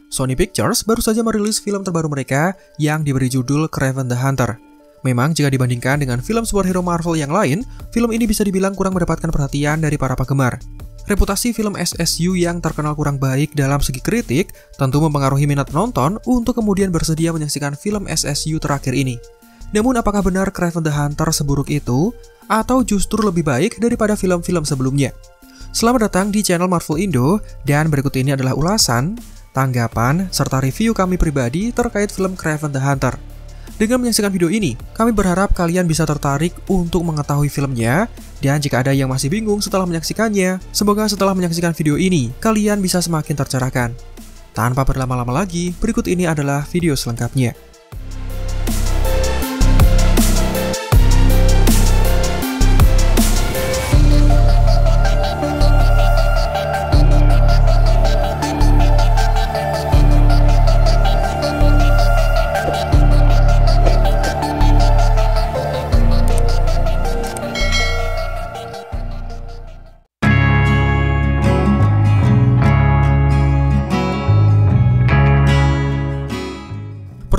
Sony Pictures baru saja merilis film terbaru mereka yang diberi judul Kraven the Hunter. Memang jika dibandingkan dengan film superhero Marvel yang lain, film ini bisa dibilang kurang mendapatkan perhatian dari para penggemar. Reputasi film SSU yang terkenal kurang baik dalam segi kritik tentu mempengaruhi minat penonton untuk kemudian bersedia menyaksikan film SSU terakhir ini. Namun apakah benar Kraven the Hunter seburuk itu? Atau justru lebih baik daripada film-film sebelumnya? Selamat datang di channel Marvel Indo, dan berikut ini adalah ulasan, tanggapan, serta review kami pribadi terkait film Kraven the Hunter. Dengan menyaksikan video ini, kami berharap kalian bisa tertarik untuk mengetahui filmnya, dan jika ada yang masih bingung setelah menyaksikannya, semoga setelah menyaksikan video ini, kalian bisa semakin tercerahkan. Tanpa berlama-lama lagi, berikut ini adalah video selengkapnya.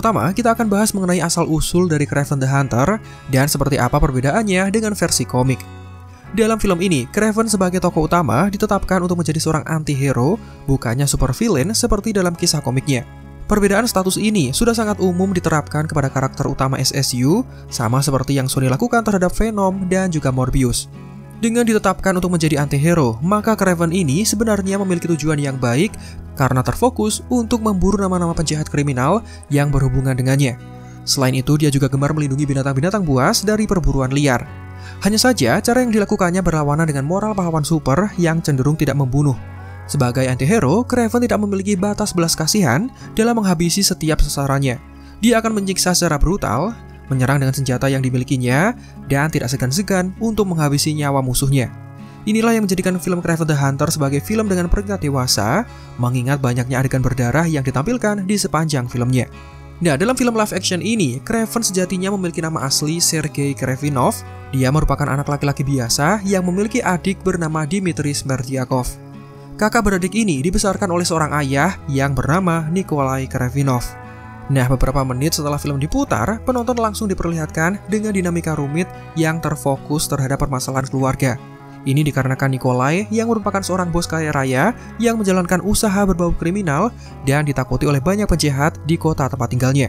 Pertama, kita akan bahas mengenai asal-usul dari Kraven the Hunter dan seperti apa perbedaannya dengan versi komik. Dalam film ini, Kraven sebagai tokoh utama ditetapkan untuk menjadi seorang anti-hero, bukannya supervillain seperti dalam kisah komiknya. Perbedaan status ini sudah sangat umum diterapkan kepada karakter utama SSU, sama seperti yang Sony lakukan terhadap Venom dan juga Morbius. Dengan ditetapkan untuk menjadi anti-hero, maka Kraven ini sebenarnya memiliki tujuan yang baik karena terfokus untuk memburu nama-nama penjahat kriminal yang berhubungan dengannya. Selain itu, dia juga gemar melindungi binatang-binatang buas dari perburuan liar. Hanya saja, cara yang dilakukannya berlawanan dengan moral pahlawan super yang cenderung tidak membunuh. Sebagai anti-hero, Kraven tidak memiliki batas belas kasihan dalam menghabisi setiap sasarannya. Dia akan menyiksa secara brutal, menyerang dengan senjata yang dimilikinya, dan tidak segan-segan untuk menghabisi nyawa musuhnya. Inilah yang menjadikan film Kraven the Hunter sebagai film dengan peringkat dewasa, mengingat banyaknya adegan berdarah yang ditampilkan di sepanjang filmnya. Nah, dalam film live action ini, Kraven sejatinya memiliki nama asli Sergei Kravinov. Dia merupakan anak laki-laki biasa yang memiliki adik bernama Dmitry Smerdyakov. Kakak beradik ini dibesarkan oleh seorang ayah yang bernama Nikolai Kravinov. Nah, beberapa menit setelah film diputar, penonton langsung diperlihatkan dengan dinamika rumit yang terfokus terhadap permasalahan keluarga. Ini dikarenakan Nikolai yang merupakan seorang bos kaya raya yang menjalankan usaha berbau kriminal dan ditakuti oleh banyak penjahat di kota tempat tinggalnya.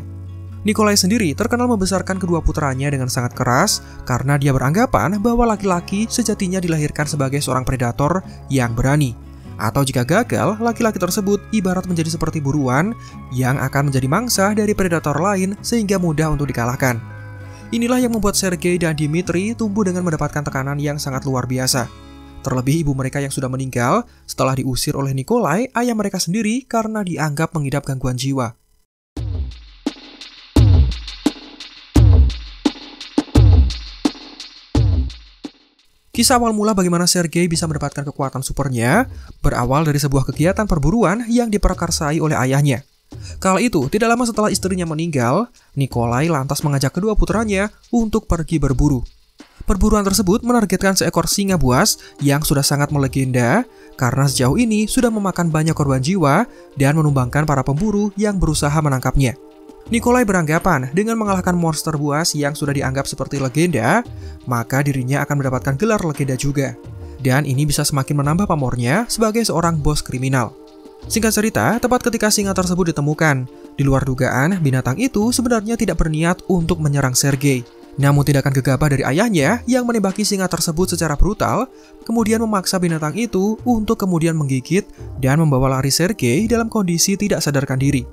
Nikolai sendiri terkenal membesarkan kedua putranya dengan sangat keras karena dia beranggapan bahwa laki-laki sejatinya dilahirkan sebagai seorang predator yang berani. Atau jika gagal, laki-laki tersebut ibarat menjadi seperti buruan yang akan menjadi mangsa dari predator lain sehingga mudah untuk dikalahkan. Inilah yang membuat Sergei dan Dmitry tumbuh dengan mendapatkan tekanan yang sangat luar biasa. Terlebih ibu mereka yang sudah meninggal setelah diusir oleh Nikolai, ayah mereka sendiri, karena dianggap mengidap gangguan jiwa. Kisah awal mula bagaimana Sergei bisa mendapatkan kekuatan supernya berawal dari sebuah kegiatan perburuan yang diprakarsai oleh ayahnya. Kala itu, tidak lama setelah istrinya meninggal, Nikolai lantas mengajak kedua putranya untuk pergi berburu. Perburuan tersebut menargetkan seekor singa buas yang sudah sangat melegenda karena sejauh ini sudah memakan banyak korban jiwa dan menumbangkan para pemburu yang berusaha menangkapnya. Nikolai beranggapan dengan mengalahkan monster buas yang sudah dianggap seperti legenda, maka dirinya akan mendapatkan gelar legenda juga. Dan ini bisa semakin menambah pamornya sebagai seorang bos kriminal. Singkat cerita, tepat ketika singa tersebut ditemukan, di luar dugaan, binatang itu sebenarnya tidak berniat untuk menyerang Sergei. Namun tindakan gegabah dari ayahnya yang menembaki singa tersebut secara brutal, kemudian memaksa binatang itu untuk kemudian menggigit dan membawa lari Sergei dalam kondisi tidak sadarkan diri.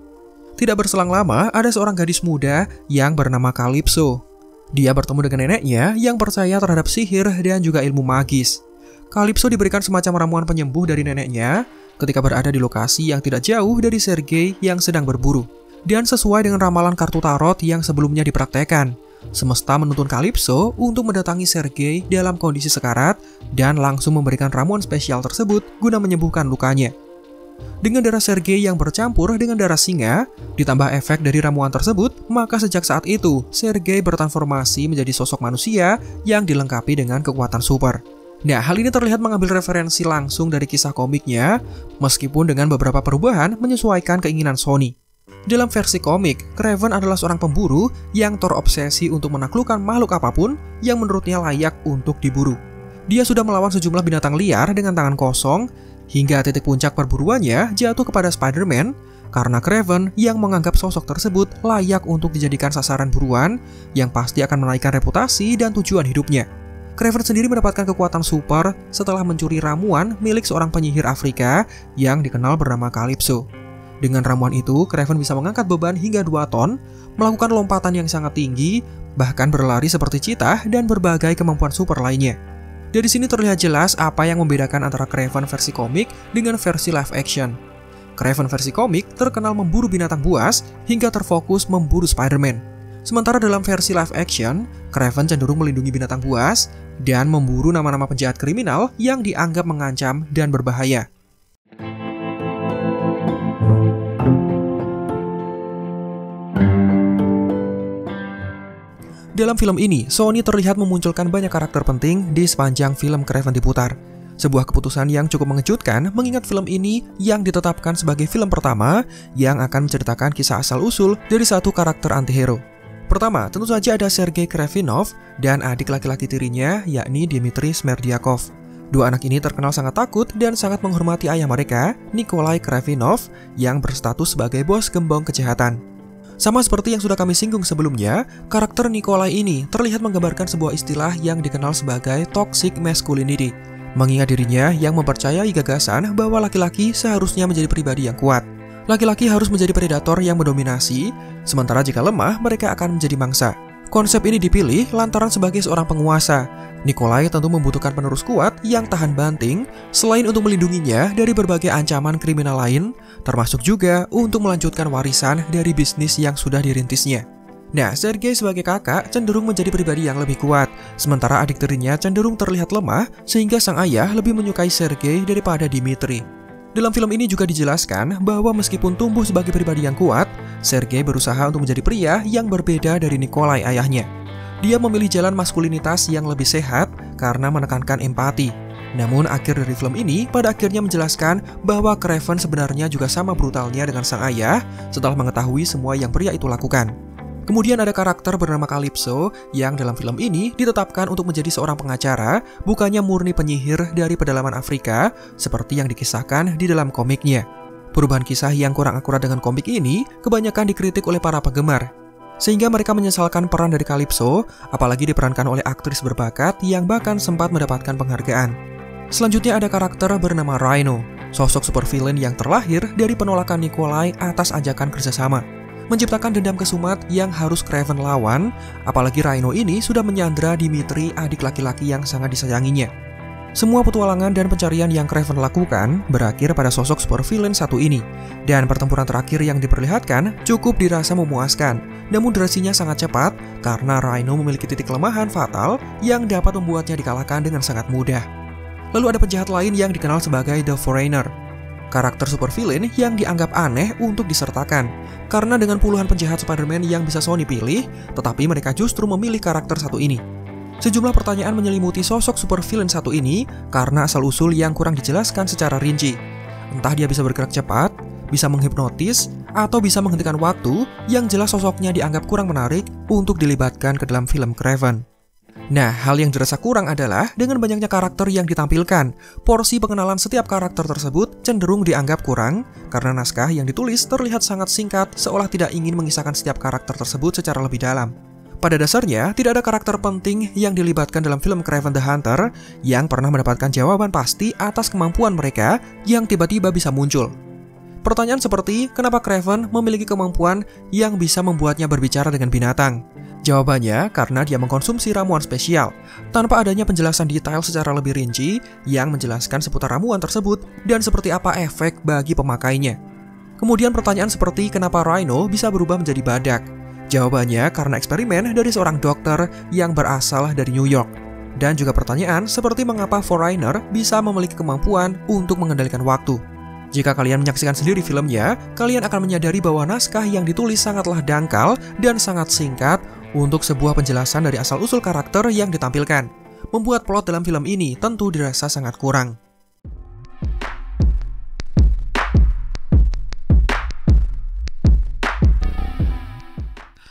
Tidak berselang lama, ada seorang gadis muda yang bernama Calypso. Dia bertemu dengan neneknya yang percaya terhadap sihir dan juga ilmu magis. Calypso diberikan semacam ramuan penyembuh dari neneknya ketika berada di lokasi yang tidak jauh dari Sergei yang sedang berburu. Dan sesuai dengan ramalan kartu tarot yang sebelumnya dipraktekkan, semesta menuntun Calypso untuk mendatangi Sergei dalam kondisi sekarat dan langsung memberikan ramuan spesial tersebut guna menyembuhkan lukanya. Dengan darah Sergei yang bercampur dengan darah singa, ditambah efek dari ramuan tersebut, maka sejak saat itu, Sergei bertransformasi menjadi sosok manusia yang dilengkapi dengan kekuatan super. Nah, hal ini terlihat mengambil referensi langsung dari kisah komiknya, meskipun dengan beberapa perubahan menyesuaikan keinginan Sony. Dalam versi komik, Kraven adalah seorang pemburu yang terobsesi untuk menaklukkan makhluk apapun yang menurutnya layak untuk diburu. Dia sudah melawan sejumlah binatang liar dengan tangan kosong, hingga titik puncak perburuannya jatuh kepada Spider-Man karena Kraven yang menganggap sosok tersebut layak untuk dijadikan sasaran buruan yang pasti akan menaikkan reputasi dan tujuan hidupnya. Kraven sendiri mendapatkan kekuatan super setelah mencuri ramuan milik seorang penyihir Afrika yang dikenal bernama Calypso. Dengan ramuan itu, Kraven bisa mengangkat beban hingga 2 ton, melakukan lompatan yang sangat tinggi, bahkan berlari seperti cheetah dan berbagai kemampuan super lainnya. Dari sini terlihat jelas apa yang membedakan antara Kraven versi komik dengan versi live action. Kraven versi komik terkenal memburu binatang buas hingga terfokus memburu Spider-Man. Sementara dalam versi live action, Kraven cenderung melindungi binatang buas dan memburu nama-nama penjahat kriminal yang dianggap mengancam dan berbahaya. Dalam film ini, Sony terlihat memunculkan banyak karakter penting di sepanjang film Kraven diputar. Sebuah keputusan yang cukup mengejutkan mengingat film ini yang ditetapkan sebagai film pertama yang akan menceritakan kisah asal-usul dari satu karakter antihero. Pertama, tentu saja ada Sergei Kravinov dan adik laki-laki tirinya yakni Dmitry Smerdyakov. Dua anak ini terkenal sangat takut dan sangat menghormati ayah mereka, Nikolai Kravinov, yang berstatus sebagai bos gembong kejahatan. Sama seperti yang sudah kami singgung sebelumnya, karakter Nikolai ini terlihat menggambarkan sebuah istilah yang dikenal sebagai toxic masculinity, mengingat dirinya yang mempercayai gagasan bahwa laki-laki seharusnya menjadi pribadi yang kuat. Laki-laki harus menjadi predator yang mendominasi, sementara jika lemah mereka akan menjadi mangsa. Konsep ini dipilih lantaran sebagai seorang penguasa. Nikolai tentu membutuhkan penerus kuat yang tahan banting, selain untuk melindunginya dari berbagai ancaman kriminal lain, termasuk juga untuk melanjutkan warisan dari bisnis yang sudah dirintisnya. Nah, Sergei sebagai kakak cenderung menjadi pribadi yang lebih kuat, sementara adik tirinya cenderung terlihat lemah, sehingga sang ayah lebih menyukai Sergei daripada Dmitry. Dalam film ini juga dijelaskan bahwa meskipun tumbuh sebagai pribadi yang kuat, Sergei berusaha untuk menjadi pria yang berbeda dari Nikolai ayahnya. Dia memilih jalan maskulinitas yang lebih sehat karena menekankan empati. Namun akhir dari film ini pada akhirnya menjelaskan bahwa Kraven sebenarnya juga sama brutalnya dengan sang ayah setelah mengetahui semua yang pria itu lakukan. Kemudian ada karakter bernama Calypso yang dalam film ini ditetapkan untuk menjadi seorang pengacara, bukannya murni penyihir dari pedalaman Afrika seperti yang dikisahkan di dalam komiknya. Perubahan kisah yang kurang akurat dengan komik ini kebanyakan dikritik oleh para penggemar, sehingga mereka menyesalkan peran dari Calypso, apalagi diperankan oleh aktris berbakat yang bahkan sempat mendapatkan penghargaan. Selanjutnya ada karakter bernama Rhino, sosok supervillain yang terlahir dari penolakan Nikolai atas ajakan kerjasama, menciptakan dendam kesumat yang harus Kraven lawan, apalagi Rhino ini sudah menyandra Dmitry, adik laki-laki yang sangat disayanginya. Semua petualangan dan pencarian yang Kraven lakukan berakhir pada sosok supervillain satu ini, dan pertempuran terakhir yang diperlihatkan cukup dirasa memuaskan, namun durasinya sangat cepat karena Rhino memiliki titik kelemahan fatal yang dapat membuatnya dikalahkan dengan sangat mudah. Lalu ada penjahat lain yang dikenal sebagai The Foreigner, karakter supervillain yang dianggap aneh untuk disertakan, karena dengan puluhan penjahat Spider-Man yang bisa Sony pilih, tetapi mereka justru memilih karakter satu ini. Sejumlah pertanyaan menyelimuti sosok supervillain satu ini karena asal-usul yang kurang dijelaskan secara rinci. Entah dia bisa bergerak cepat, bisa menghipnotis, atau bisa menghentikan waktu, yang jelas sosoknya dianggap kurang menarik untuk dilibatkan ke dalam film Kraven. Nah, hal yang dirasa kurang adalah dengan banyaknya karakter yang ditampilkan, porsi pengenalan setiap karakter tersebut cenderung dianggap kurang karena naskah yang ditulis terlihat sangat singkat seolah tidak ingin mengisahkan setiap karakter tersebut secara lebih dalam. Pada dasarnya, tidak ada karakter penting yang dilibatkan dalam film Kraven the Hunter yang pernah mendapatkan jawaban pasti atas kemampuan mereka yang tiba-tiba bisa muncul. Pertanyaan seperti, kenapa Kraven memiliki kemampuan yang bisa membuatnya berbicara dengan binatang? Jawabannya, karena dia mengkonsumsi ramuan spesial, tanpa adanya penjelasan detail secara lebih rinci yang menjelaskan seputar ramuan tersebut dan seperti apa efek bagi pemakainya. Kemudian pertanyaan seperti, kenapa Rhino bisa berubah menjadi badak? Jawabannya, karena eksperimen dari seorang dokter yang berasal dari New York. Dan juga pertanyaan seperti mengapa Foreigner bisa memiliki kemampuan untuk mengendalikan waktu. Jika kalian menyaksikan sendiri filmnya, kalian akan menyadari bahwa naskah yang ditulis sangatlah dangkal dan sangat singkat untuk sebuah penjelasan dari asal-usul karakter yang ditampilkan. membuat plot dalam film ini tentu dirasa sangat kurang.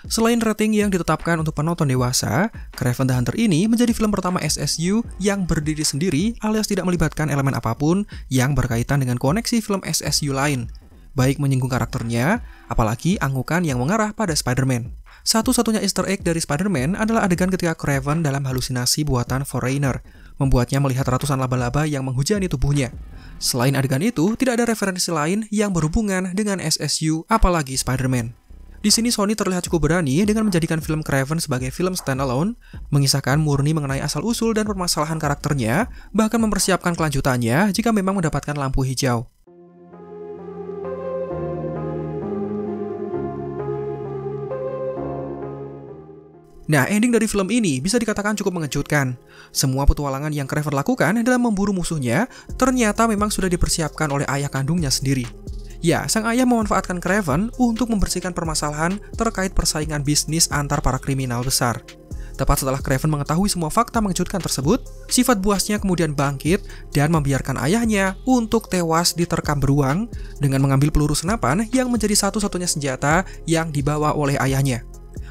Selain rating yang ditetapkan untuk penonton dewasa, Kraven the Hunter ini menjadi film pertama SSU yang berdiri sendiri alias tidak melibatkan elemen apapun yang berkaitan dengan koneksi film SSU lain, baik menyinggung karakternya, apalagi anggukan yang mengarah pada Spider-Man. Satu-satunya easter egg dari Spider-Man adalah adegan ketika Kraven dalam halusinasi buatan Foreigner, membuatnya melihat ratusan laba-laba yang menghujani tubuhnya. Selain adegan itu, tidak ada referensi lain yang berhubungan dengan SSU, apalagi Spider-Man. Di sini Sony terlihat cukup berani dengan menjadikan film Kraven sebagai film standalone, mengisahkan murni mengenai asal-usul dan permasalahan karakternya, bahkan mempersiapkan kelanjutannya jika memang mendapatkan lampu hijau. Nah, ending dari film ini bisa dikatakan cukup mengejutkan. Semua petualangan yang Kraven lakukan dalam memburu musuhnya ternyata memang sudah dipersiapkan oleh ayah kandungnya sendiri. Ya, sang ayah memanfaatkan Kraven untuk membersihkan permasalahan terkait persaingan bisnis antar para kriminal besar. Tepat setelah Kraven mengetahui semua fakta mengejutkan tersebut, sifat buasnya kemudian bangkit dan membiarkan ayahnya untuk tewas diterkam beruang dengan mengambil peluru senapan yang menjadi satu-satunya senjata yang dibawa oleh ayahnya.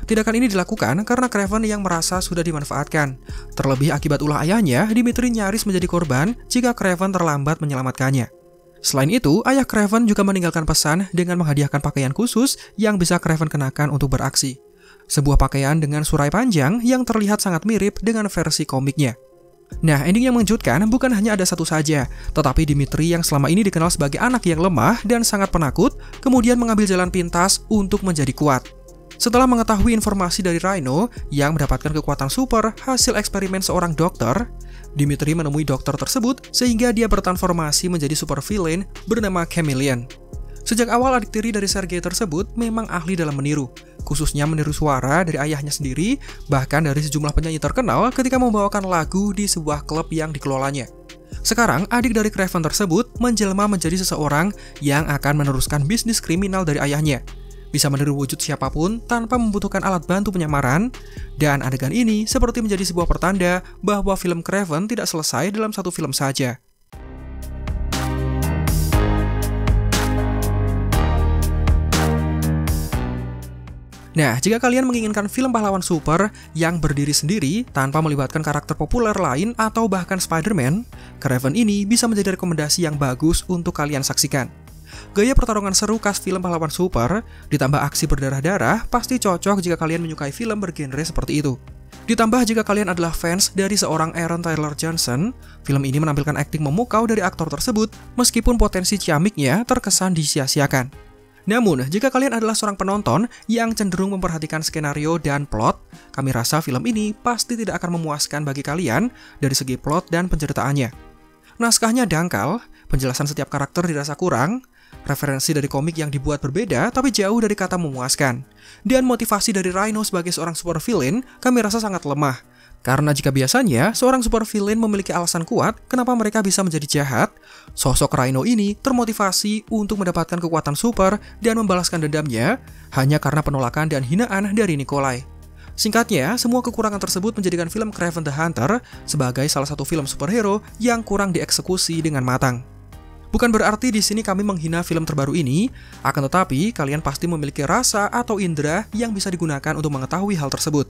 Tindakan ini dilakukan karena Kraven yang merasa sudah dimanfaatkan. Terlebih akibat ulah ayahnya, Dimitri nyaris menjadi korban jika Kraven terlambat menyelamatkannya. Selain itu, ayah Kraven juga meninggalkan pesan dengan menghadiahkan pakaian khusus yang bisa Kraven kenakan untuk beraksi. Sebuah pakaian dengan surai panjang yang terlihat sangat mirip dengan versi komiknya. Nah, ending yang mengejutkan bukan hanya ada satu saja, tetapi Dimitri yang selama ini dikenal sebagai anak yang lemah dan sangat penakut, kemudian mengambil jalan pintas untuk menjadi kuat. Setelah mengetahui informasi dari Rhino yang mendapatkan kekuatan super hasil eksperimen seorang dokter, Dimitri menemui dokter tersebut sehingga dia bertransformasi menjadi super villain bernama Chameleon. Sejak awal adik tiri dari Sergei tersebut memang ahli dalam meniru, khususnya meniru suara dari ayahnya sendiri, bahkan dari sejumlah penyanyi terkenal ketika membawakan lagu di sebuah klub yang dikelolanya. Sekarang, adik dari Kraven tersebut menjelma menjadi seseorang yang akan meneruskan bisnis kriminal dari ayahnya. Bisa meniru wujud siapapun tanpa membutuhkan alat bantu penyamaran, dan adegan ini seperti menjadi sebuah pertanda bahwa film Kraven tidak selesai dalam satu film saja. Nah, jika kalian menginginkan film pahlawan super yang berdiri sendiri tanpa melibatkan karakter populer lain atau bahkan Spider-Man, Kraven ini bisa menjadi rekomendasi yang bagus untuk kalian saksikan. Gaya pertarungan seru khas film pahlawan super, ditambah aksi berdarah-darah, pasti cocok jika kalian menyukai film bergenre seperti itu. Ditambah jika kalian adalah fans dari seorang Aaron Taylor Johnson, film ini menampilkan akting memukau dari aktor tersebut, meskipun potensi ciamiknya terkesan disia-siakan. Namun, jika kalian adalah seorang penonton yang cenderung memperhatikan skenario dan plot, kami rasa film ini pasti tidak akan memuaskan bagi kalian dari segi plot dan penceritaannya. Naskahnya dangkal, penjelasan setiap karakter dirasa kurang, referensi dari komik yang dibuat berbeda tapi jauh dari kata memuaskan. Dan motivasi dari Rhino sebagai seorang super villain kami rasa sangat lemah. Karena jika biasanya seorang super villain memiliki alasan kuat kenapa mereka bisa menjadi jahat, sosok Rhino ini termotivasi untuk mendapatkan kekuatan super dan membalaskan dendamnya hanya karena penolakan dan hinaan dari Nikolai. Singkatnya, semua kekurangan tersebut menjadikan film Kraven the Hunter sebagai salah satu film superhero yang kurang dieksekusi dengan matang. Bukan berarti di sini kami menghina film terbaru ini, akan tetapi kalian pasti memiliki rasa atau indera yang bisa digunakan untuk mengetahui hal tersebut.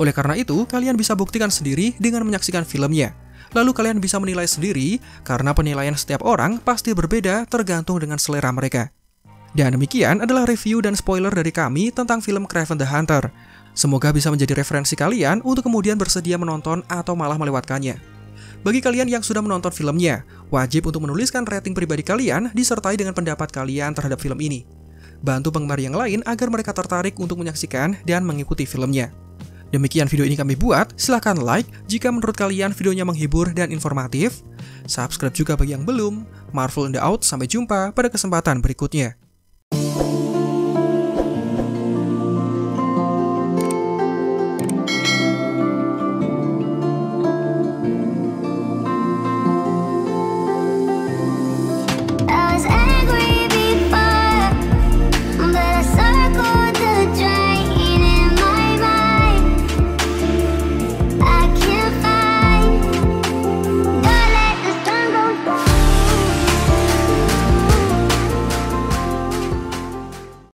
Oleh karena itu, kalian bisa buktikan sendiri dengan menyaksikan filmnya. Lalu kalian bisa menilai sendiri, karena penilaian setiap orang pasti berbeda tergantung dengan selera mereka. Dan demikian adalah review dan spoiler dari kami tentang film Kraven the Hunter. Semoga bisa menjadi referensi kalian untuk kemudian bersedia menonton atau malah melewatkannya. Bagi kalian yang sudah menonton filmnya, wajib untuk menuliskan rating pribadi kalian disertai dengan pendapat kalian terhadap film ini. Bantu penggemar yang lain agar mereka tertarik untuk menyaksikan dan mengikuti filmnya. Demikian video ini kami buat, silahkan like jika menurut kalian videonya menghibur dan informatif. Subscribe juga bagi yang belum. Marvel in the Out, sampai jumpa pada kesempatan berikutnya.